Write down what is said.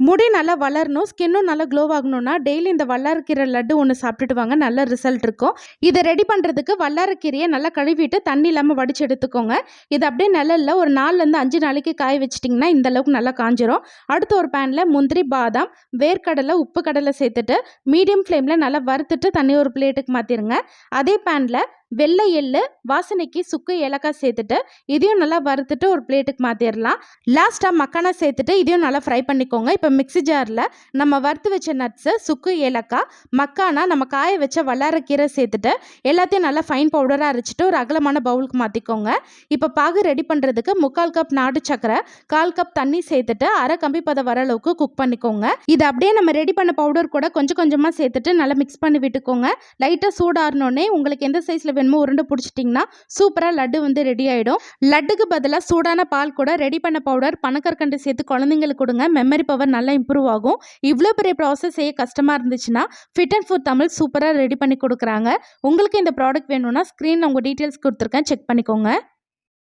முடி நல்லா வளரணும், ஸ்கின்னும் நல்லா க்ளோ ஆகணும்னா டெய்லி இந்த வல்லாரக்கீரை லட்டு ஒன்று சாப்பிட்டுட்டு வாங்க. நல்ல ரிசல்ட் இருக்கும். இதை ரெடி பண்ணுறதுக்கு வல்லாரக்கீரையை நல்லா கழுவிட்டு தண்ணி இல்லாமல் வடித்து எடுத்துக்கோங்க. இது அப்படியே நிழல்ல ஒரு 4லேருந்து 5 நாளைக்கு காய வச்சிட்டிங்கன்னா இந்த அளவுக்கு நல்லா காஞ்சிரும். அடுத்து ஒரு பேனில் முந்திரி, பாதாம், வேர்க்கடலை, உப்பு கடலை சேர்த்துட்டு மீடியம் ஃப்ளேமில் நல்லா வறுத்துட்டு தண்ணி ஒரு பிளேட்டுக்கு மாற்றிடுங்க. அதே பேனில் வெள்ளை எள்ளு, வாசனைக்கு சுக்கு, ஏலக்காய் சேர்த்துட்டு இதையும் நல்லா வறுத்துட்டு ஒரு பிளேட்டுக்கு மாற்றிடலாம். லாஸ்ட்டாக மக்கானா சேர்த்துட்டு இதையும் நல்லா ஃப்ரை பண்ணிக்கோங்க. இப்போ மிக்ஸி ஜாரில் நம்ம வறுத்து வச்ச நட்ஸு, சுக்கு, ஏலக்காய், மக்கானா, நம்ம காய வச்ச வல்லாரக்கீரை சேர்த்துட்டு எல்லாத்தையும் நல்லா ஃபைன் பவுடராக அரைச்சிட்டு ஒரு அகலமான பவுலுக்கு மாற்றிக்கோங்க. இப்போ பாகு ரெடி பண்ணுறதுக்கு 3/4 கப் நாட்டு சக்கரை, 1/4 கப் தண்ணி சேர்த்துட்டு அரை கம்பி பதம் வர அளவுக்கு குக் பண்ணிக்கோங்க. இது அப்படியே நம்ம ரெடி பண்ண பவுடர் கூட கொஞ்சம் கொஞ்சமாக சேர்த்துட்டு நல்லா மிக்ஸ் பண்ணி விட்டுக்கோங்க. லைட்டாக சூடாறினோடனே உங்களுக்கு எந்த சைஸில் வேணுமோ உருண்டை பிடிச்சிட்டிங்கன்னா சூப்பராக லட்டு வந்து ரெடி ஆகிடும். லட்டுக்கு பதிலாக சூடான பால் கூட ரெடி பண்ண பவுடர், பனக்கற்கண்டு சேர்த்து குழந்தைங்களுக்கு கொடுங்க. மெமரி பவர் நல்லா இம்ப்ரூவ் ஆகும். இவ்வளோ பெரிய ப்ராசஸ் செய்ய கஷ்டமாக இருந்துச்சுன்னா ஃபிட் அண்ட் ஃபுட் தமிழ் சூப்பராக ரெடி பண்ணி கொடுக்குறாங்க. உங்களுக்கு இந்த ப்ராடக்ட் வேணும்னா ஸ்க்ரீனில் உங்கள் டீட்டெயில்ஸ் கொடுத்துருக்கேன், செக் பண்ணிக்கோங்க.